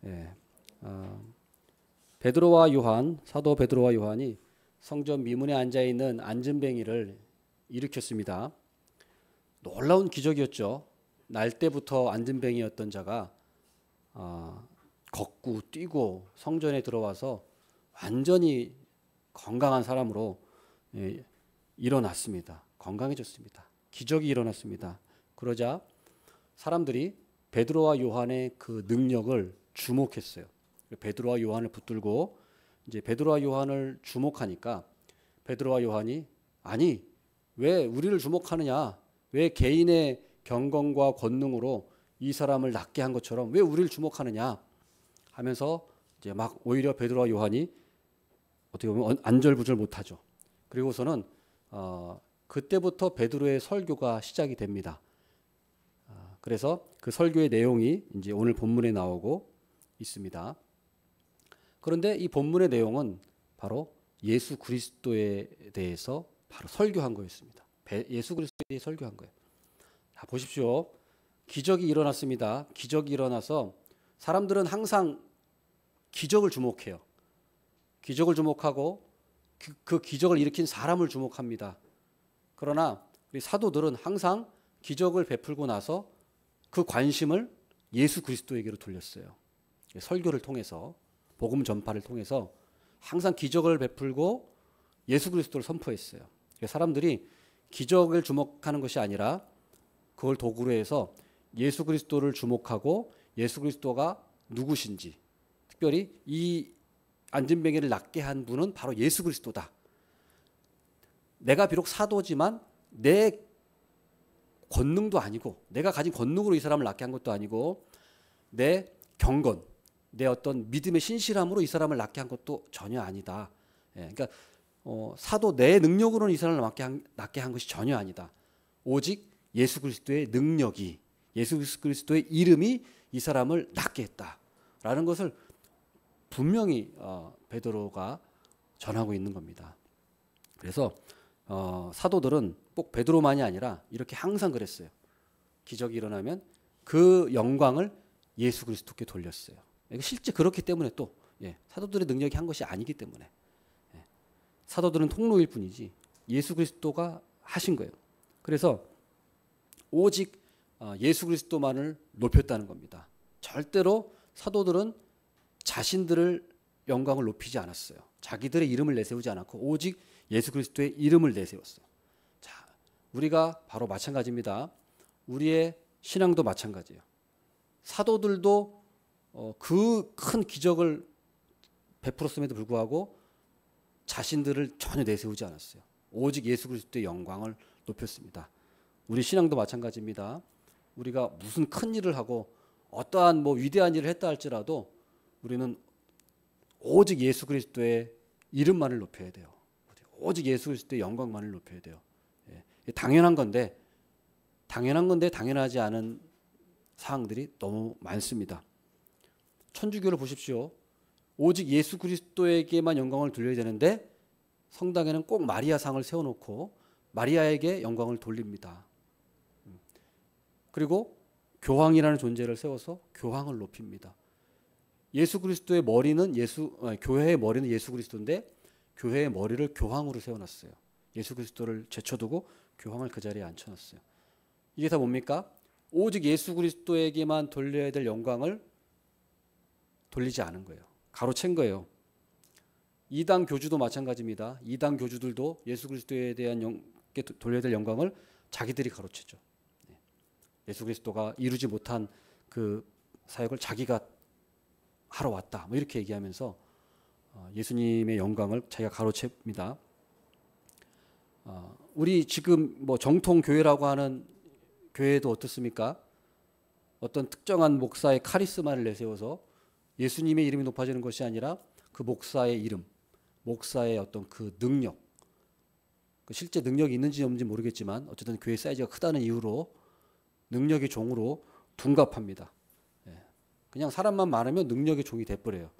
예, 베드로와 요한, 사도 베드로와 요한이 성전 미문에 앉아 있는 안진뱅이를 일으켰습니다. 놀라운 기적이었죠. 날 때부터 안진뱅이였던 자가 걷고 뛰고 성전에 들어와서 완전히 건강한 사람으로 일어났습니다. 건강해졌습니다. 기적이 일어났습니다. 그러자 사람들이 베드로와 요한의 그 능력을 주목했어요. 베드로와 요한을 붙들고 이제 베드로와 요한을 주목하니까 베드로와 요한이 아니 왜 우리를 주목하느냐? 왜 개인의 경건과 권능으로 이 사람을 낫게 한 것처럼 왜 우리를 주목하느냐? 하면서 이제 막 오히려 베드로와 요한이 어떻게 보면 안절부절 못하죠. 그리고서는 그때부터 베드로의 설교가 시작이 됩니다. 그래서 그 설교의 내용이 이제 오늘 본문에 나오고 있습니다. 그런데 이 본문의 내용은 바로 예수 그리스도에 대해서 바로 설교한 거였습니다. 예수 그리스도에 대해 설교한 거예요. 자, 보십시오. 기적이 일어났습니다. 기적이 일어나서 사람들은 항상 기적을 주목해요. 기적을 주목하고 그 기적을 일으킨 사람을 주목합니다. 그러나 우리 사도들은 항상 기적을 베풀고 나서 그 관심을 예수 그리스도에게로 돌렸어요. 설교를 통해서 복음 전파를 통해서 항상 기적을 베풀고 예수 그리스도를 선포했어요. 사람들이 기적을 주목하는 것이 아니라 그걸 도구로 해서 예수 그리스도를 주목하고 예수 그리스도가 누구신지, 특별히 이 안진뱅이를 낫게 한 분은 바로 예수 그리스도다. 내가 비록 사도지만 내 권능도 아니고 내가 가진 권능으로 이 사람을 낫게 한 것도 아니고 내 경건, 내 어떤 믿음의 신실함으로 이 사람을 낫게 한 것도 전혀 아니다. 그러니까 사도 내 능력으로는 이 사람을 낫게 한 것이 전혀 아니다. 오직 예수 그리스도의 능력이, 예수 그리스도의 이름이 이 사람을 낫게 했다라는 것을 분명히 베드로가 전하고 있는 겁니다. 그래서 사도들은 꼭 베드로만이 아니라 이렇게 항상 그랬어요. 기적이 일어나면 그 영광을 예수 그리스도께 돌렸어요. 실제 그렇기 때문에 또 사도들의 능력이 한 것이 아니기 때문에 사도들은 통로일 뿐이지 예수 그리스도가 하신 거예요. 그래서 오직 예수 그리스도만을 높였다는 겁니다. 절대로 사도들은 자신들을 영광을 높이지 않았어요. 자기들의 이름을 내세우지 않았고 오직 예수 그리스도의 이름을 내세웠어요. 자, 우리가 바로 마찬가지입니다. 우리의 신앙도 마찬가지예요. 사도들도 그 큰 기적을 베풀었음에도 불구하고 자신들을 전혀 내세우지 않았어요. 오직 예수 그리스도의 영광을 높였습니다. 우리 신앙도 마찬가지입니다. 우리가 무슨 큰 일을 하고 어떠한 위대한 일을 했다 할지라도 우리는 오직 예수 그리스도의 이름만을 높여야 돼요. 오직 예수 그리스도의 영광만을 높여야 돼요. 당연한 건데 당연하지 않은 사항들이 너무 많습니다. 천주교를 보십시오. 오직 예수 그리스도에게만 영광을 돌려야 되는데 성당에는 꼭 마리아상을 세워놓고 마리아에게 영광을 돌립니다. 그리고 교황이라는 존재를 세워서 교황을 높입니다. 예수 그리스도의 머리는 교회의 머리는 예수 그리스도인데 교회의 머리를 교황으로 세워놨어요. 예수 그리스도를 제쳐두고 교황을 그 자리에 앉혀놨어요. 이게 다 뭡니까? 오직 예수 그리스도에게만 돌려야 될 영광을 돌리지 않은 거예요. 가로챈 거예요. 이단 교주도 마찬가지입니다. 이단 교주들도 예수 그리스도에 대한 돌려야 될 영광을 자기들이 가로채죠. 예수 그리스도가 이루지 못한 그 사역을 자기가 하러 왔다. 이렇게 얘기하면서 예수님의 영광을 자기가 가로챕니다. 우리 지금 정통 교회라고 하는 교회도 어떻습니까? 어떤 특정한 목사의 카리스마를 내세워서 예수님의 이름이 높아지는 것이 아니라 그 목사의 이름, 목사의 어떤 그 능력, 실제 능력이 있는지 없는지 모르겠지만 어쨌든 교회 사이즈가 크다는 이유로 능력의 종으로 둔갑합니다. 그냥 사람만 많으면 능력의 종이 돼버려요.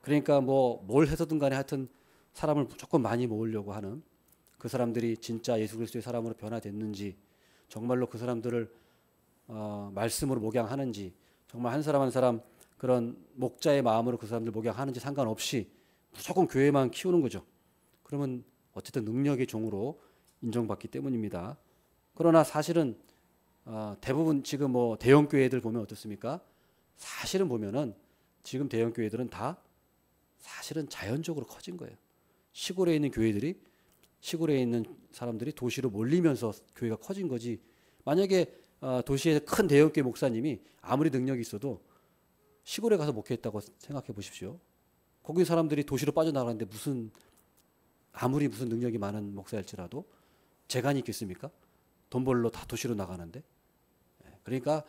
그러니까 뭘 해서든 간에 하여튼 사람을 무조건 많이 모으려고 하는 그 사람들이 진짜 예수 그리스도의 사람으로 변화됐는지 정말로 그 사람들을 말씀으로 목양하는지, 정말 한 사람 한 사람 그런 목자의 마음으로 그 사람들 목양하는지 상관없이 무조건 교회만 키우는 거죠. 그러면 어쨌든 능력의 종으로 인정받기 때문입니다. 그러나 사실은 대부분 지금 뭐 대형 교회들 보면 어떻습니까? 사실은 보면은 지금 대형 교회들은 다 사실은 자연적으로 커진 거예요. 시골에 있는 교회들이, 시골에 있는 사람들이 도시로 몰리면서 교회가 커진 거지. 만약에 도시에 큰 대형 교회 목사님이 아무리 능력이 있어도 시골에 가서 목회했다고 생각해 보십시오. 거기 사람들이 도시로 빠져나가는데 아무리 무슨 능력이 많은 목사일지라도 재간이 있겠습니까? 돈 벌러 다 도시로 나가는데. 그러니까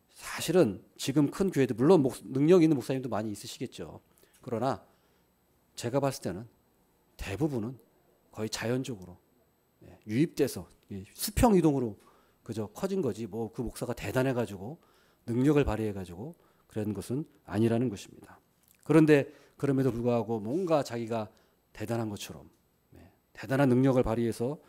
사실은 지금 큰 교회들, 물론 능력 있는 목사님도 많이 있으시겠죠. 그러나 제가 봤을 때는 대부분은 거의 자연적으로 유입돼서 수평 이동으로 그저 커진 거지, 뭐 그 목사가 대단해가지고 능력을 발휘해가지고 그런 것은 아니라는 것입니다. 그런데 그럼에도 불구하고 뭔가 자기가 대단한 것처럼, 대단한 능력을 발휘해서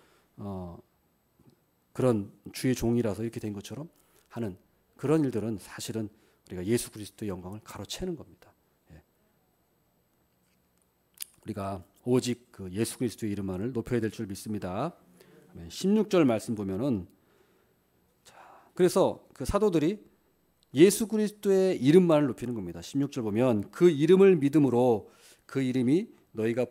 그런 주의 종이라서 이렇게 된 것처럼 하는 그런 일들은 사실은 우리가 예수 그리스도의 영광을 가로채는 겁니다. 우리가 오직 그 예수 그리스도의 이름만을 높여야 될 줄 믿습니다. 16절 말씀 보면은, 그래서 그 사도들이 예수 그리스도의 이름만을 높이는 겁니다. 16절 보면 그 이름을 믿음으로 그 이름이 너희가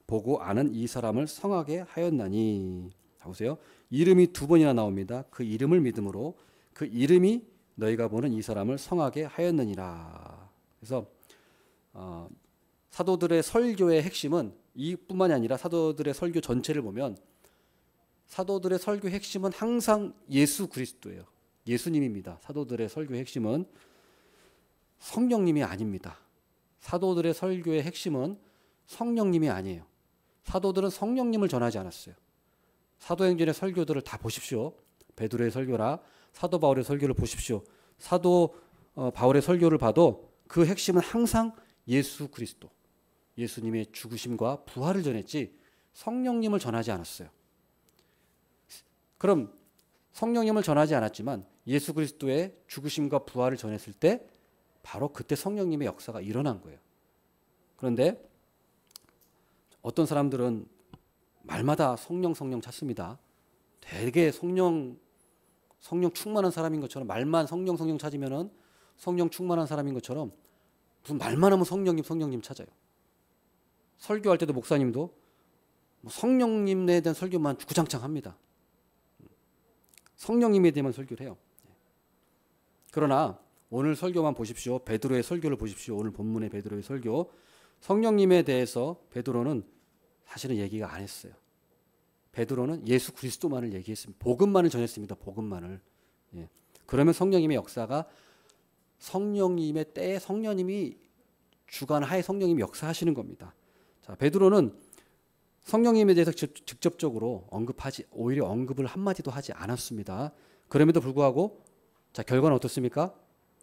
보고 아는 이 사람을 성하게 하였나니. 자, 보세요. 이름이 두 번이나 나옵니다. 그 이름을 믿음으로 그 이름이 너희가 보는 이 사람을 성하게 하였느니라. 그래서 사도들의 설교의 핵심은 이뿐만이 아니라 사도들의 설교 전체를 보면 사도들의 설교 핵심은 항상 예수 그리스도예요. 예수님입니다. 사도들의 설교의 핵심은 성령님이 아닙니다. 사도들의 설교의 핵심은 성령님이 아니에요. 사도들은 성령님을 전하지 않았어요. 사도행전의 설교들을 다 보십시오. 베드로의 설교나 사도 바울의 설교를 보십시오. 사도 바울의 설교를 봐도 그 핵심은 항상 예수 그리스도, 예수님의 죽으심과 부활을 전했지 성령님을 전하지 않았어요. 그럼 성령님을 전하지 않았지만 예수 그리스도의 죽으심과 부활을 전했을 때 바로 그때 성령님의 역사가 일어난 거예요. 그런데 어떤 사람들은 말마다 성령 찾습니다. 되게 성령 충만한 사람인 것처럼, 말만 성령 찾으면은 성령 충만한 사람인 것처럼 무슨 말만 하면 성령님 찾아요. 설교할 때도 목사님도 성령님에 대한 설교만 주구장창 합니다. 성령님에 대한 설교를 해요. 그러나 오늘 설교만 보십시오. 베드로의 설교를 보십시오. 오늘 본문의 베드로의 설교. 성령님에 대해서 베드로는 사실은 얘기가 안 했어요. 베드로는 예수 그리스도만을 얘기했습니다. 복음만을 전했습니다. 복음만을. 그러면 성령님의 역사가 성령님의 때에 성령님이 주관하에 성령님이 역사하시는 겁니다. 자, 베드로는 성령님에 대해서 직접적으로 오히려 언급을 한마디도 하지 않았습니다. 그럼에도 불구하고 자, 결과는 어떻습니까?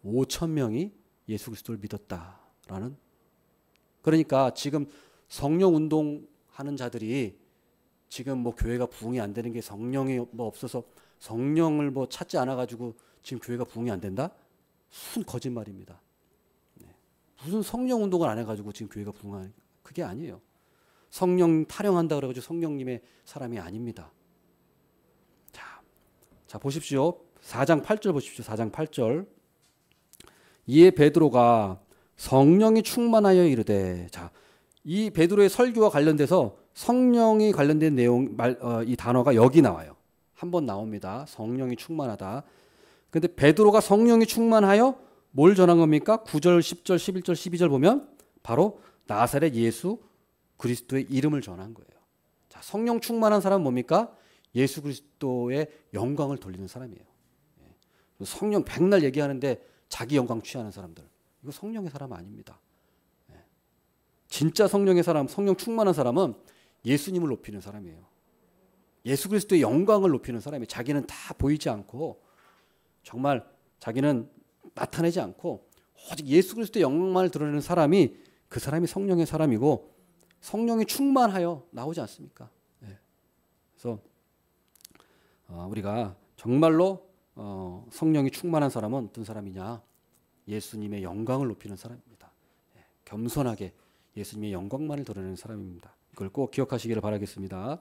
5,000명이 예수 그리스도를 믿었다라는. 그러니까 지금 성령 운동하는 자들이 지금 뭐 교회가 부흥이 안 되는 게 성령이 뭐 없어서 성령을 뭐 찾지 않아 가지고 지금 교회가 부흥이 안 된다? 무슨 거짓말입니다. 무슨 성령 운동을 안 해 가지고 지금 교회가 부흥하는, 그게 아니에요. 성령 타령한다 그래 가지고 성령님의 사람이 아닙니다. 자 보십시오. 4장 8절 보십시오. 4장 8절. 이에 베드로가 성령이 충만하여 이르되, 자, 이 베드로의 설교와 관련돼서 성령이 관련된 내용 이 단어가 여기 나와요. 한 번 나옵니다. 성령이 충만하다. 근데 베드로가 성령이 충만하여 뭘 전한 겁니까? 9절, 10절, 11절, 12절 보면 바로 나사렛 예수 그리스도의 이름을 전한 거예요. 자, 성령 충만한 사람은 뭡니까? 예수 그리스도의 영광을 돌리는 사람이에요. 성령 백날 얘기하는데 자기 영광 취하는 사람들, 이거 성령의 사람 아닙니다. 진짜 성령의 사람, 성령 충만한 사람은 예수님을 높이는 사람이에요. 예수 그리스도의 영광을 높이는 사람이에요. 자기는 다 보이지 않고 정말 자기는 나타내지 않고 오직 예수 그리스도의 영광만을 드러내는 사람이, 그 사람이 성령의 사람이고 성령이 충만하여 나오지 않습니까? 그래서 우리가 정말로 성령이 충만한 사람은 어떤 사람이냐? 예수님의 영광을 높이는 사람입니다. 겸손하게 예수님의 영광만을 드러내는 사람입니다. 이걸 꼭 기억하시기를 바라겠습니다.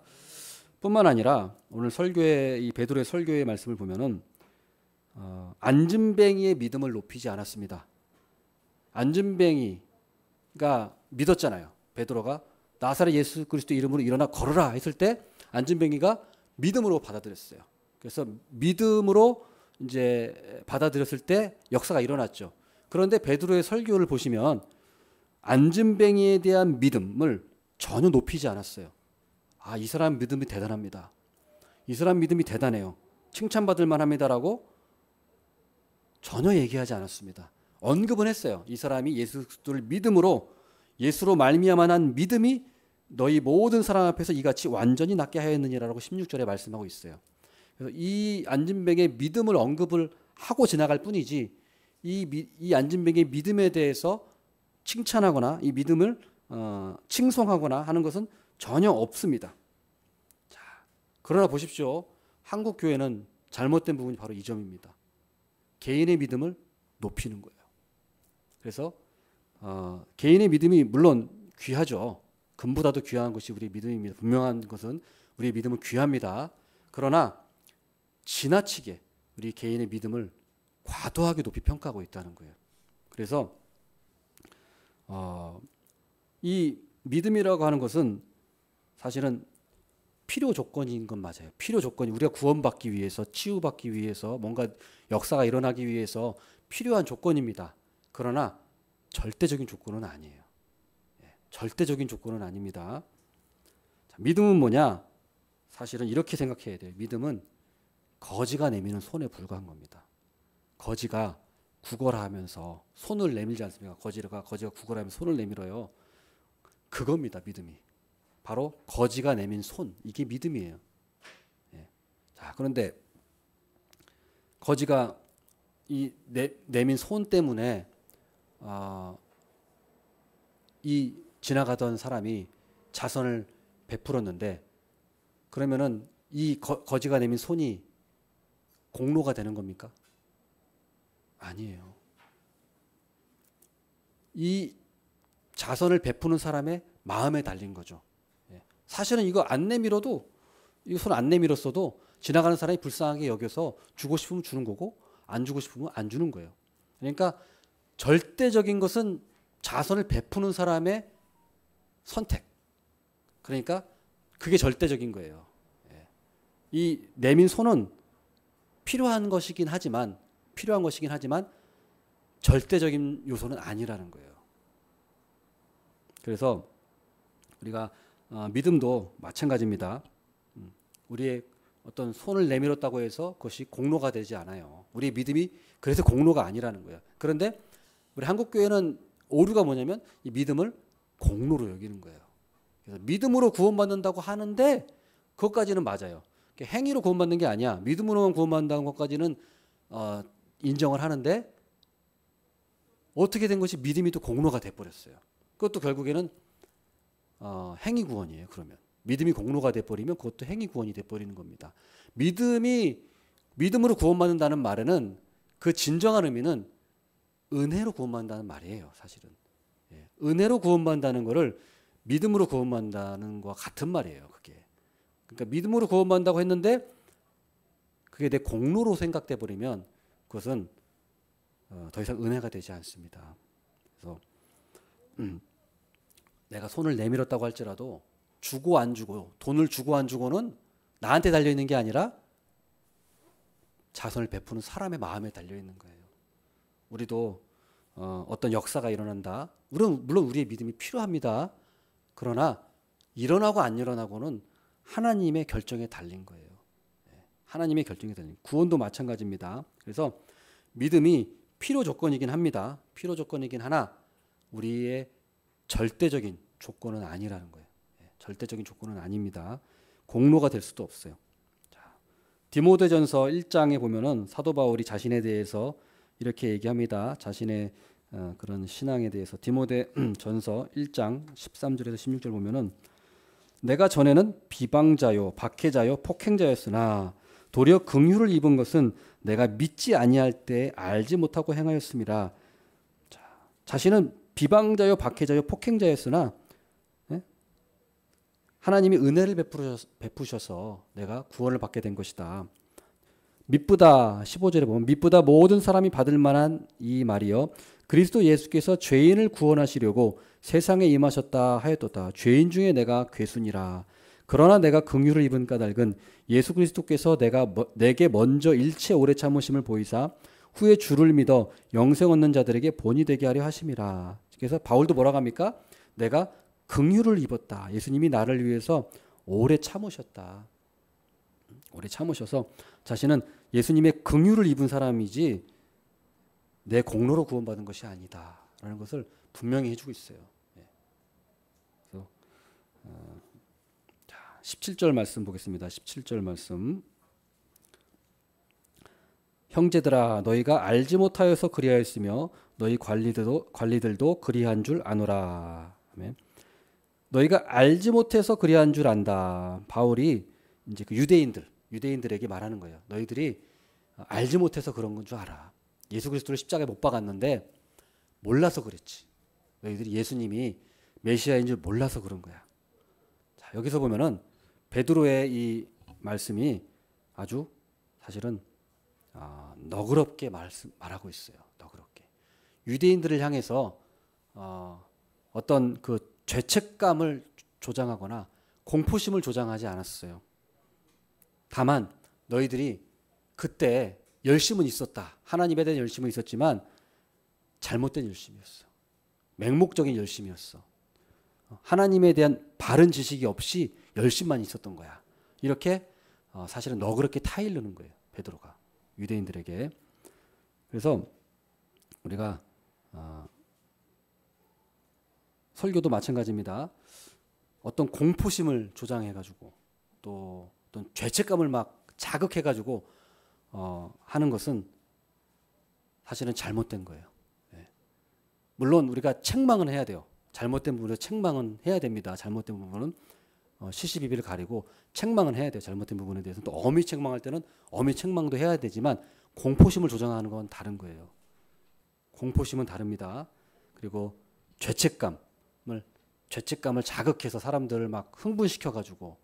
뿐만 아니라 오늘 설교의 이 베드로의 설교의 말씀을 보면은 안진뱅이의 믿음을 높이지 않았습니다. 안진뱅이가 믿었잖아요. 베드로가 나사렛 예수 그리스도 이름으로 일어나 걸어라 했을 때 안진뱅이가 믿음으로 받아들였어요. 그래서 믿음으로 이제 받아들였을 때 역사가 일어났죠. 그런데 베드로의 설교를 보시면 안진뱅이에 대한 믿음을 전혀 높이지 않았어요. 아, 이 사람 믿음이 대단합니다. 이 사람 믿음이 대단해요. 칭찬받을 만합니다라고 전혀 얘기하지 않았습니다. 언급은 했어요. 이 사람이 예수 그리스도를 믿음으로 예수로 말미암아 믿음이 너희 모든 사람 앞에서 이같이 완전히 낫게 하였느니라고 16절에 말씀하고 있어요. 그래서 이 안진뱅의 믿음을 언급을 하고 지나갈 뿐이지 이 안진뱅의 믿음에 대해서 칭찬하거나 이 믿음을 칭송하거나 하는 것은 전혀 없습니다. 자, 그러나 보십시오. 한국 교회는 잘못된 부분이 바로 이 점입니다. 개인의 믿음을 높이는 거예요. 그래서 개인의 믿음이 물론 귀하죠. 금보다도 귀한 것이 우리의 믿음입니다. 분명한 것은 우리의 믿음은 귀합니다. 그러나 지나치게 우리 개인의 믿음을 과도하게 높이 평가하고 있다는 거예요. 그래서 이 믿음이라고 하는 것은 사실은 필요 조건인 건 맞아요. 필요 조건이 우리가 구원받기 위해서 치유받기 위해서 뭔가 역사가 일어나기 위해서 필요한 조건입니다. 그러나 절대적인 조건은 아니에요. 절대적인 조건은 아닙니다. 자, 믿음은 뭐냐? 사실은 이렇게 생각해야 돼요. 믿음은 거지가 내미는 손에 불과한 겁니다. 거지가 구걸하면서 손을 내밀지 않습니까? 거지가 구걸하면서 손을 내밀어요. 그겁니다. 믿음이. 바로 거지가 내민 손. 이게 믿음이에요. 자, 그런데 거지가 이 내민 손 때문에 이 지나가던 사람이 자선을 베풀었는데 그러면은 이 거지가 내민 손이 공로가 되는 겁니까? 아니에요. 이 자선을 베푸는 사람의 마음에 달린 거죠. 사실은 이거 안 내밀어도 이 손 안 내밀었어도 지나가는 사람이 불쌍하게 여겨서 주고 싶으면 주는 거고 안 주고 싶으면 안 주는 거예요. 그러니까 절대적인 것은 자선을 베푸는 사람의 선택. 그러니까 그게 절대적인 거예요. 이 내민 손은 필요한 것이긴 하지만 절대적인 요소는 아니라는 거예요. 그래서 우리가 믿음도 마찬가지입니다. 우리의 어떤 손을 내밀었다고 해서 그것이 공로가 되지 않아요. 우리의 믿음이 그래서 공로가 아니라는 거예요. 그런데 우리 한국교회는 오류가 뭐냐면 이 믿음을 공로로 여기는 거예요. 그래서 믿음으로 구원받는다고 하는데 그것까지는 맞아요. 행위로 구원받는 게 아니야. 믿음으로만 구원받는다는 것까지는 인정을 하는데 어떻게 된 것이 믿음이 또 공로가 돼버렸어요. 그것도 결국에는 행위 구원이에요. 그러면 믿음이 공로가 돼버리면 그것도 행위 구원이 돼버리는 겁니다. 믿음으로 구원받는다는 말에는 그 진정한 의미는 은혜로 구원받는다는 말이에요. 사실은 은혜로 구원받는다는 것을 믿음으로 구원받는다는 것과 같은 말이에요. 그게 그러니까 믿음으로 구원받는다고 했는데 그게 내 공로로 생각돼 버리면 그것은 더 이상 은혜가 되지 않습니다. 그래서 내가 손을 내밀었다고 할지라도 주고 안 주고 돈을 주고 안 주고는 나한테 달려 있는 게 아니라 자선을 베푸는 사람의 마음에 달려 있는 거예요. 우리도 어떤 역사가 일어난다. 물론 우리의 믿음이 필요합니다. 그러나 일어나고 안 일어나고는 하나님의 결정에 달린 거예요. 하나님의 결정에 달린 구원도 마찬가지입니다. 그래서 믿음이 필요 조건이긴 합니다. 필요 조건이긴 하나 우리의 절대적인 조건은 아니라는 거예요. 절대적인 조건은 아닙니다. 공로가 될 수도 없어요. 자, 디모데전서 1장에 보면은 사도 바울이 자신에 대해서 이렇게 얘기합니다. 자신의 그런 신앙에 대해서 디모데전서 1장 13절에서 16절 보면은 내가 전에는 비방자요, 박해자요, 폭행자였으나 도리어 긍휼을 입은 것은 내가 믿지 아니할 때 알지 못하고 행하였음이라. 자, 자신은 비방자요 박해자요 폭행자였으나 하나님이 은혜를 베푸셔서 내가 구원을 받게 된 것이다. 미쁘다 15절에 보면 미쁘다 모든 사람이 받을 만한 이 말이요 그리스도 예수께서 죄인을 구원하시려고 세상에 임하셨다 하였도다. 죄인 중에 내가 괴순이라. 그러나 내가 긍휼을 입은 까닭은 예수 그리스도께서 내게 먼저 일체 오래 참으심을 보이사 후에 주를 믿어 영생 얻는 자들에게 본이 되게 하려 하심이라. 그래서 바울도 뭐라고 합니까? 내가 긍휼을 입었다. 예수님이 나를 위해서 오래 참으셨다. 오래 참으셔서 자신은 예수님의 긍휼을 입은 사람이지 내 공로로 구원받은 것이 아니다라는 것을 분명히 해주고 있어요. 그래서 17절 말씀 보겠습니다. 17절 말씀. 형제들아 너희가 알지 못하여서 그리하였으며 너희 관리들도 그리한 줄 아노라. 아멘. 너희가 알지 못해서 그리한 줄 안다. 바울이 이제 그 유대인들에게 말하는 거예요. 너희들이 알지 못해서 그런 건 줄 알아. 예수 그리스도를 십자가에 못 박았는데 몰라서 그랬지. 너희들이 예수님이 메시아인 줄 몰라서 그런 거야. 자, 여기서 보면은 베드로의 이 말씀이 아주 사실은 너그럽게 말하고 있어요. 너그럽게. 유대인들을 향해서 어떤 그 죄책감을 조장하거나 공포심을 조장하지 않았어요. 다만 너희들이 그때 열심은 있었다. 하나님에 대한 열심은 있었지만 잘못된 열심이었어. 맹목적인 열심이었어. 하나님에 대한 바른 지식이 없이 열심만 있었던 거야. 이렇게 사실은 너그럽게 타일르는 거예요. 베드로가 유대인들에게. 그래서 우리가 설교도 마찬가지입니다. 어떤 공포심을 조장해가지고 또 어떤 죄책감을 막 자극해가지고 하는 것은 사실은 잘못된 거예요. 네. 물론 우리가 책망은 해야 돼요. 잘못된 부분에 책망은 해야 됩니다. 잘못된 부분은 시시비비를 가리고 책망은 해야 돼요. 잘못된 부분에 대해서는 또 엄히 책망할 때는 엄히 책망도 해야 되지만 공포심을 조장하는 건 다른 거예요. 공포심은 다릅니다. 그리고 죄책감을 자극해서 사람들을 막 흥분시켜가지고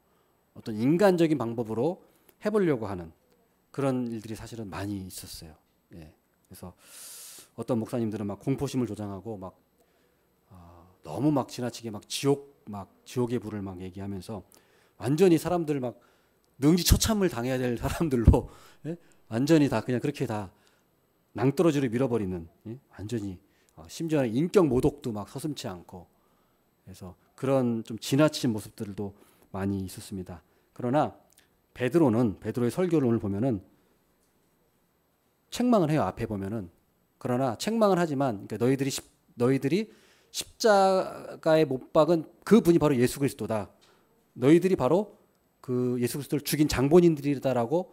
어떤 인간적인 방법으로 해보려고 하는 그런 일들이 사실은 많이 있었어요. 예. 그래서 어떤 목사님들은 막 공포심을 조장하고 막 너무 막 지나치게 막 지옥의 불을 막 얘기하면서 완전히 사람들 막 능지처참을 당해야 될 사람들로 예? 완전히 다 그냥 그렇게 다 낭떠러지로 밀어버리는 예? 완전히 심지어는 인격 모독도 막 서슴지 않고 그래서 그런 좀 지나친 모습들도 많이 있었습니다. 그러나 베드로의 설교를 오늘 보면은 책망을 해요. 앞에 보면은. 그러나 책망을 하지만 그러니까 너희들이 십자가에 못 박은 그 분이 바로 예수 그리스도다. 너희들이 바로 그 예수 그리스도를 죽인 장본인들이다라고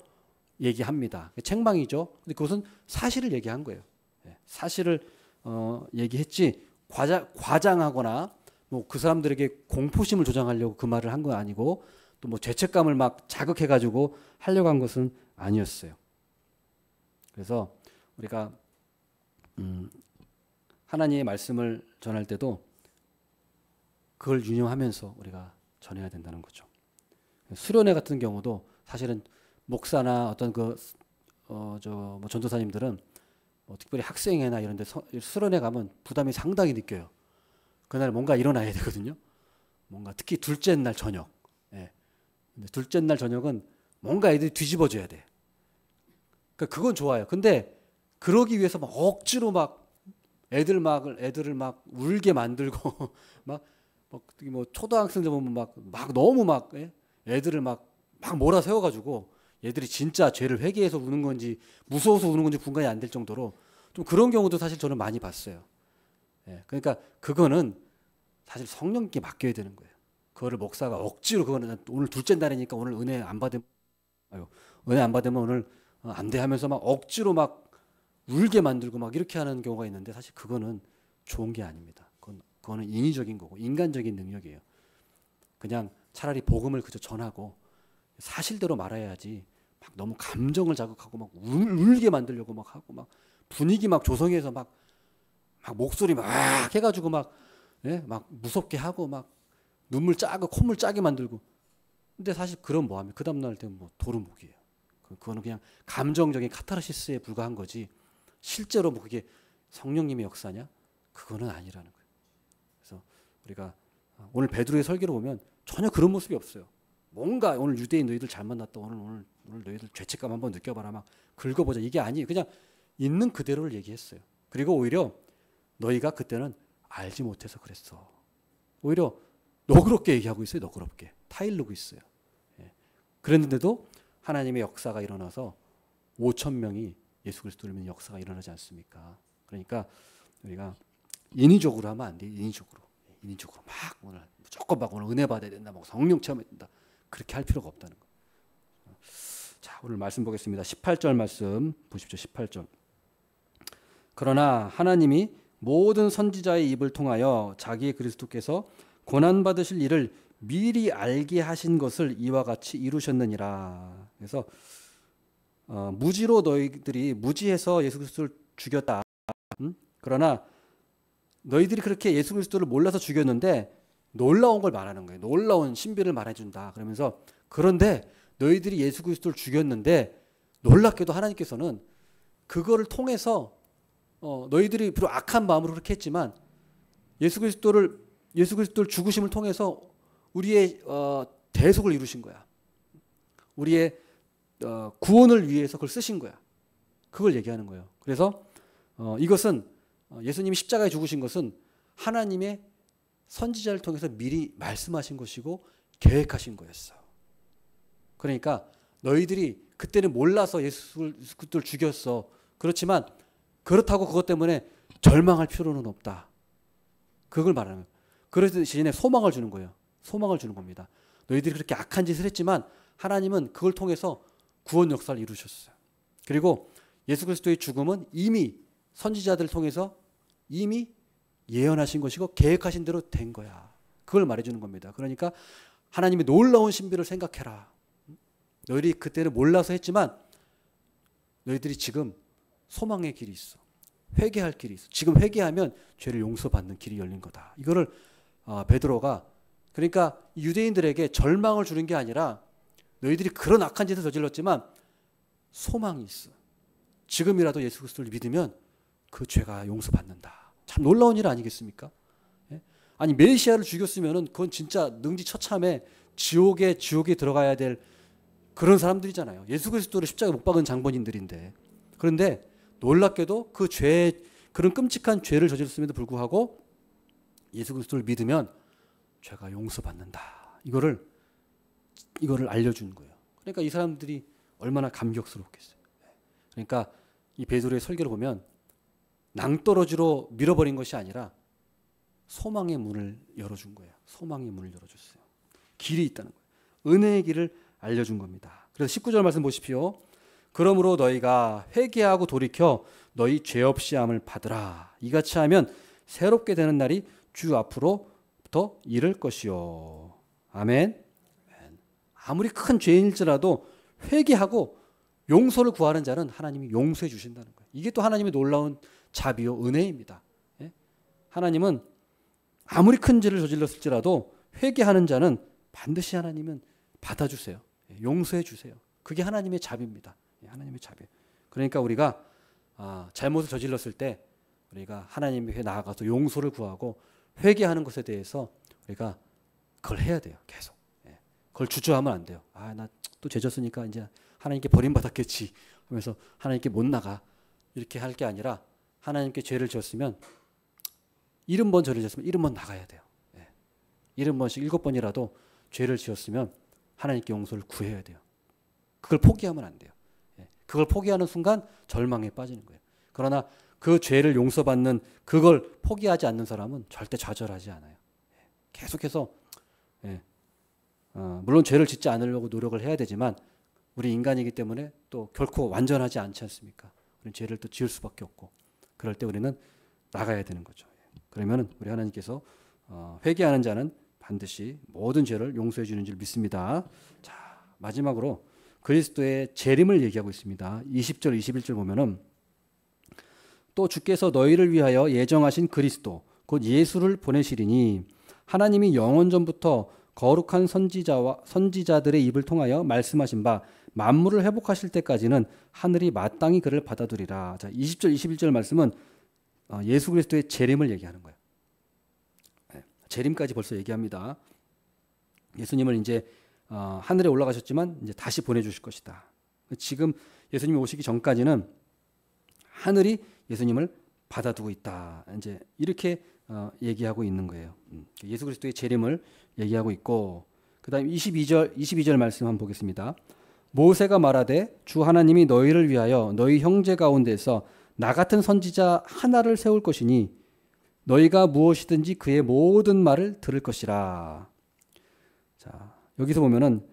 얘기합니다. 책망이죠. 근데 그것은 사실을 얘기한 거예요. 사실을 얘기했지 과장하거나 뭐 그 사람들에게 공포심을 조장하려고 그 말을 한 건 아니고 또 뭐 죄책감을 막 자극해가지고 하려고 한 것은 아니었어요. 그래서 우리가 하나님의 말씀을 전할 때도 그걸 유념하면서 우리가 전해야 된다는 거죠. 수련회 같은 경우도 사실은 목사나 어떤 뭐 전도사님들은 뭐 특별히 학생회나 이런 데 수련회 가면 부담이 상당히 느껴요. 그날 뭔가 일어나야 되거든요. 뭔가 특히 둘째 날 저녁. 예. 근데 둘째 날 저녁은 뭔가 애들이 뒤집어져야 돼. 그러니까 그건 좋아요. 근데 그러기 위해서 막 억지로 막 애들을 막 울게 만들고 막 뭐 초등학생들 보면 막 너무 막 애들을 막 몰아세워가지고 얘들이 진짜 죄를 회개해서 우는 건지 무서워서 우는 건지 분간이 안 될 정도로 좀 그런 경우도 사실 저는 많이 봤어요. 예, 그러니까 그거는 사실 성령께 맡겨야 되는 거예요. 그거를 목사가 억지로 그거는 오늘 둘째 날이니까 오늘 은혜 안 받으면 오늘 안 돼 하면서 막 억지로 막 울게 만들고 막 이렇게 하는 경우가 있는데 사실 그거는 좋은 게 아닙니다. 그거는 인위적인 거고 인간적인 능력이에요. 그냥 차라리 복음을 그저 전하고 사실대로 말해야지 너무 감정을 자극하고 막 울게 만들려고 막 하고 막 분위기 막 조성해서 막 목소리 막 해가지고 막, 예? 막 무섭게 하고 막 눈물 짜고 콧물 짜게 만들고. 근데 사실 그런 뭐하면 그 다음날 되면 뭐 도루묵이에요. 그거는 그냥 감정적인 카타르시스에 불과한 거지 실제로 뭐 그게 성령님의 역사냐? 그거는 아니라는 거예요. 그래서 우리가 오늘 베드로의 설교를 보면 전혀 그런 모습이 없어요. 뭔가 오늘 유대인 너희들 잘 만났다. 오늘 너희들 죄책감 한번 느껴봐라. 막 긁어보자. 이게 아니에요. 그냥 있는 그대로를 얘기했어요. 그리고 오히려 너희가 그때는 알지 못해서 그랬어. 오히려 너그럽게 얘기하고 있어요. 너그럽게. 타일르고 있어요. 예. 그랬는데도 하나님의 역사가 일어나서 5천 명이 예수 그리스도를 믿는 역사가 일어나지 않습니까? 그러니까 우리가 인위적으로 하면 안 돼요. 인위적으로 막 오늘 무조건 막 오늘 은혜 받아야 된다. 막 성령 체험해야 된다. 그렇게 할 필요가 없다는 거예요. 자, 오늘 말씀 보겠습니다. 18절 말씀 보십시오. 18절. 그러나 하나님이 모든 선지자의 입을 통하여 자기의 그리스도께서 고난 받으실 일을 미리 알게 하신 것을 이와 같이 이루셨느니라. 그래서 무지로 너희들이 무지해서 예수 그리스도를 죽였다. 그러나 너희들이 그렇게 예수 그리스도를 몰라서 죽였는데 놀라운 걸 말하는 거예요. 놀라운 신비를 말해준다. 그러면서 그런데 너희들이 예수 그리스도를 죽였는데 놀랍게도 하나님께서는 그거를 통해서 너희들이 비록 악한 마음으로 그렇게 했지만 예수 그리스도를 죽으심을 통해서 우리의 대속을 이루신 거야. 우리의 구원을 위해서 그걸 쓰신 거야. 그걸 얘기하는 거예요. 그래서 이것은 예수님이 십자가에 죽으신 것은 하나님의 선지자를 통해서 미리 말씀하신 것이고 계획하신 거였어. 그러니까 너희들이 그때는 몰라서 예수 그리스도를 죽였어. 그렇지만 그렇다고 그것 때문에 절망할 필요는 없다. 그걸 말하는 거예요. 그래서 대신에 소망을 주는 거예요. 소망을 주는 겁니다. 너희들이 그렇게 악한 짓을 했지만 하나님은 그걸 통해서 구원 역사를 이루셨어요. 그리고 예수 그리스도의 죽음은 이미 선지자들을 통해서 이미 예언하신 것이고 계획하신 대로 된 거야. 그걸 말해주는 겁니다. 그러니까 하나님의 놀라운 신비를 생각해라. 너희들이 그때는 몰라서 했지만 너희들이 지금 소망의 길이 있어. 회개할 길이 있어. 지금 회개하면 죄를 용서받는 길이 열린 거다. 이거를 베드로가 그러니까 유대인들에게 절망을 주는 게 아니라 너희들이 그런 악한 짓을 저질렀지만 소망이 있어. 지금이라도 예수 그리스도를 믿으면 그 죄가 용서받는다. 참 놀라운 일 아니겠습니까? 예? 아니 메시아를 죽였으면은 그건 진짜 능지처참해 지옥에 들어가야 될 그런 사람들이잖아요. 예수 그리스도를 십자가에 못 박은 장본인들인데. 그런데 놀랍게도 그 죄, 그런 끔찍한 죄를 저질렀음에도 불구하고 예수 그리스도를 믿으면 죄가 용서받는다. 이거를 알려준 거예요. 그러니까 이 사람들이 얼마나 감격스럽겠어요. 그러니까 이 베드로의 설교를 보면 낭떠러지로 밀어버린 것이 아니라 소망의 문을 열어준 거예요. 소망의 문을 열어줬어요. 길이 있다는 거예요. 은혜의 길을 알려준 겁니다. 그래서 19절 말씀 보십시오. 그러므로 너희가 회개하고 돌이켜 너희 죄 없이 함을 받으라. 이같이 하면 새롭게 되는 날이 주 앞으로부터 이를 것이요. 아멘. 아무리 큰 죄인일지라도 회개하고 용서를 구하는 자는 하나님이 용서해 주신다는 거예요. 이게 또 하나님의 놀라운 자비요 은혜입니다. 예? 하나님은 아무리 큰 죄를 저질렀을지라도 회개하는 자는 반드시 하나님은 받아주세요. 용서해 주세요. 그게 하나님의 자비입니다. 하나님의 자비. 그러니까 우리가 잘못을 저질렀을 때 우리가 하나님께 나아가서 용서를 구하고 회개하는 것에 대해서 우리가 그걸 해야 돼요. 계속. 그걸 주저하면 안 돼요. 나 또 죄 졌으니까 이제 하나님께 버림받았겠지 하면서 하나님께 못 나가. 이렇게 할 게 아니라 하나님께 죄를 지었으면 70번 죄를 지었으면 70번 나가야 돼요. 70번씩 7번이라도 죄를 지었으면 하나님께 용서를 구해야 돼요. 그걸 포기하면 안 돼요. 그걸 포기하는 순간 절망에 빠지는 거예요. 그러나 그 죄를 용서받는 그걸 포기하지 않는 사람은 절대 좌절하지 않아요. 계속해서 물론 죄를 짓지 않으려고 노력을 해야 되지만 우리 인간이기 때문에 또 결코 완전하지 않지 않습니까? 우리는 죄를 또 지을 수밖에 없고 그럴 때 우리는 나가야 되는 거죠. 그러면 우리 하나님께서 회개하는 자는 반드시 모든 죄를 용서해 주는 줄 믿습니다. 자, 마지막으로 그리스도의 재림을 얘기하고 있습니다. 20절 21절 보면은 또 주께서 너희를 위하여 예정하신 그리스도 곧 예수를 보내시리니 하나님이 영원 전부터 거룩한 선지자들의 입을 통하여 말씀하신 바 만물을 회복하실 때까지는 하늘이 마땅히 그를 받아두리라. 자, 20절 21절 말씀은 예수 그리스도의 재림을 얘기하는 거예요. 재림까지 벌써 얘기합니다. 예수님을 이제 하늘에 올라가셨지만 이제 다시 보내주실 것이다. 지금 예수님이 오시기 전까지는 하늘이 예수님을 받아두고 있다. 이제 이렇게 얘기하고 있는 거예요. 예수 그리스도의 재림을 얘기하고 있고, 그다음 22절 말씀 한번 보겠습니다. 모세가 말하되 주 하나님이 너희를 위하여 너희 형제 가운데서 나 같은 선지자 하나를 세울 것이니 너희가 무엇이든지 그의 모든 말을 들을 것이라. 자, 여기서 보면은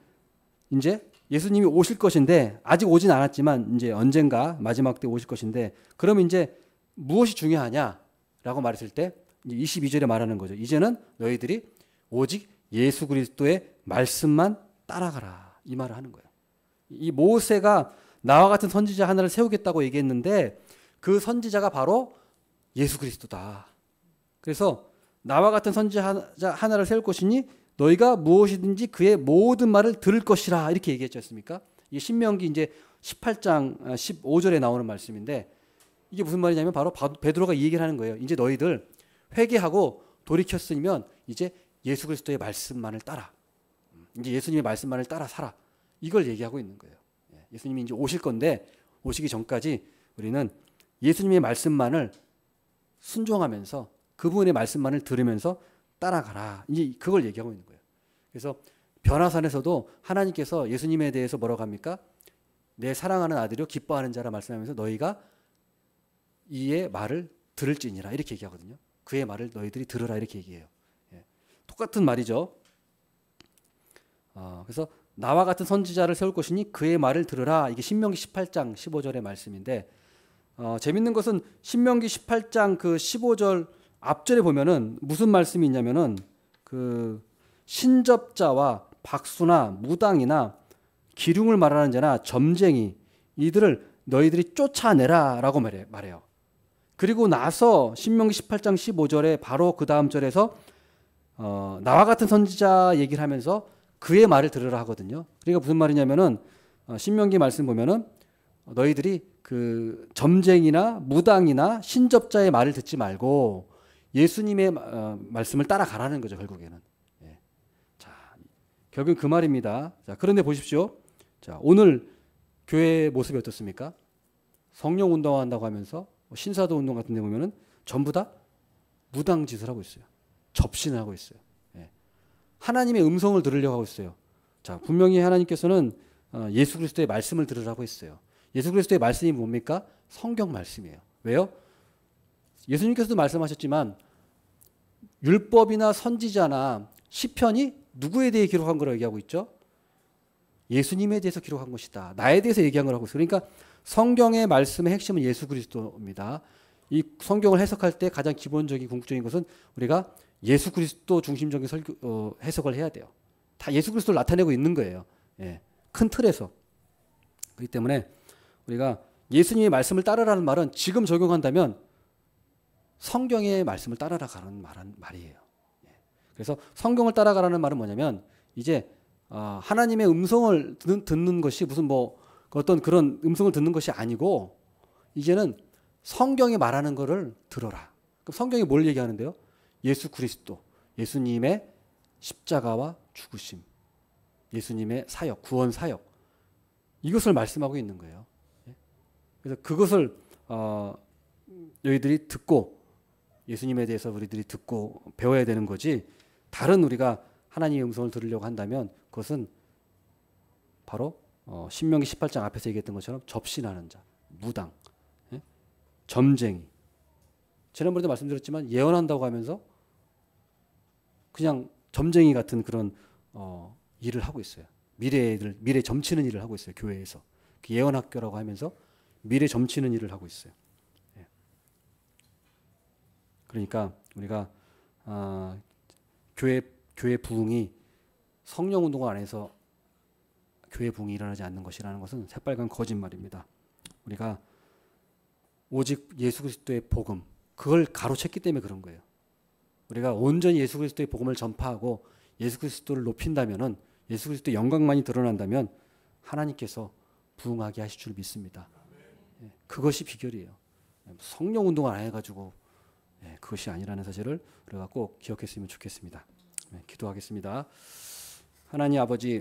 이제 예수님이 오실 것인데 아직 오진 않았지만 이제 언젠가 마지막 때 오실 것인데, 그럼 이제 무엇이 중요하냐라고 말했을 때 이제 22절에 말하는 거죠. 이제는 너희들이 오직 예수 그리스도의 말씀만 따라가라, 이 말을 하는 거예요. 이 모세가 나와 같은 선지자 하나를 세우겠다고 얘기했는데 그 선지자가 바로 예수 그리스도다. 그래서 나와 같은 선지자 하나를 세울 것이니 너희가 무엇이든지 그의 모든 말을 들을 것이라, 이렇게 얘기했지 않습니까? 이게 신명기 이제 18장 15절에 나오는 말씀인데, 이게 무슨 말이냐면 바로 베드로가 이 얘기를 하는 거예요. 이제 너희들 회개하고 돌이켰으면 이제 예수 그리스도의 말씀만을 따라, 이제 예수님의 말씀만을 따라 살아, 이걸 얘기하고 있는 거예요. 예수님이 이제 오실 건데 오시기 전까지 우리는 예수님의 말씀만을 순종하면서 그분의 말씀만을 들으면서 따라가라, 이제 그걸 얘기하고 있는 거예요. 그래서 변화산에서도 하나님께서 예수님에 대해서 뭐라고 합니까? 내 사랑하는 아들이요 기뻐하는 자라 말씀하면서 너희가 이의 말을 들을지니라, 이렇게 얘기하거든요. 그의 말을 너희들이 들으라, 이렇게 얘기해요. 똑같은 말이죠. 그래서 나와 같은 선지자를 세울 것이니 그의 말을 들으라, 이게 신명기 18장 15절의 말씀인데, 재밌는 것은 신명기 18장 그 15절 앞절에 보면은 무슨 말씀이 있냐면은 그 신접자와 박수나 무당이나 기륭을 말하는 자나 점쟁이 이들을 너희들이 쫓아내라라고 말해요. 그리고 나서 신명기 18장 15절에 바로 그 다음 절에서 나와 같은 선지자 얘기를 하면서 그의 말을 들으라 하거든요. 그러니까 무슨 말이냐면은 신명기 말씀 보면은 너희들이 그 점쟁이나 무당이나 신접자의 말을 듣지 말고 예수님의 말씀을 따라가라는 거죠, 결국에는. 자, 결국은 그 말입니다. 자, 그런데 보십시오. 자, 오늘 교회의 모습이 어떻습니까? 성령 운동한다고 하면서 신사도 운동 같은 데 보면은 전부 다 무당짓을 하고 있어요. 접신을 하고 있어요. 하나님의 음성을 들으려고 하고 있어요. 자, 분명히 하나님께서는 예수 그리스도의 말씀을 들으라고 했어요. 예수 그리스도의 말씀이 뭡니까? 성경 말씀이에요. 왜요? 예수님께서도 말씀하셨지만 율법이나 선지자나 시편이 누구에 대해 기록한 거라고 얘기하고 있죠? 예수님에 대해서 기록한 것이다. 나에 대해서 얘기한 거라고 했어요. 그러니까 성경의 말씀의 핵심은 예수 그리스도입니다. 이 성경을 해석할 때 가장 기본적인 궁극적인 것은 우리가 예수 그리스도 중심적인 해석을 해야 돼요. 다 예수 그리스도를 나타내고 있는 거예요. 큰 틀에서. 그렇기 때문에 우리가 예수님의 말씀을 따르라는 말은 지금 적용한다면 성경의 말씀을 따라가라는 말이에요. 그래서 성경을 따라가라는 말은 뭐냐면 이제 하나님의 음성을 듣는 것이 무슨 뭐 어떤 그런 음성을 듣는 것이 아니고 이제는 성경이 말하는 거를 들어라. 그럼 성경이 뭘 얘기하는데요? 예수 그리스도, 예수님의 십자가와 죽으심, 예수님의 사역, 구원 사역, 이것을 말씀하고 있는 거예요. 그래서 그것을 너희들이 듣고 예수님에 대해서 우리들이 듣고 배워야 되는 거지, 다른 우리가 하나님의 음성을 들으려고 한다면 그것은 바로 신명기 18장 앞에서 얘기했던 것처럼 접신하는 자, 무당, 점쟁이, 지난번에도 말씀드렸지만 예언한다고 하면서 그냥 점쟁이 같은 그런 일을 하고 있어요. 미래 점치는 일을 하고 있어요. 교회에서 그 예언학교라고 하면서 미래 점치는 일을 하고 있어요. 그러니까 우리가 교회 부흥이 성령 운동을 안 해서 교회 부흥이 일어나지 않는 것이라는 것은 새빨간 거짓말입니다. 우리가 오직 예수 그리스도의 복음, 그걸 가로챘기 때문에 그런 거예요. 우리가 온전히 예수 그리스도의 복음을 전파하고 예수 그리스도를 높인다면은, 예수 그리스도의 영광만이 드러난다면 하나님께서 부흥하게 하실 줄 믿습니다. 그것이 비결이에요. 성령 운동을 안 해가지고 그것이 아니라는 사실을 우리가 꼭 기억했으면 좋겠습니다. 기도하겠습니다. 하나님 아버지,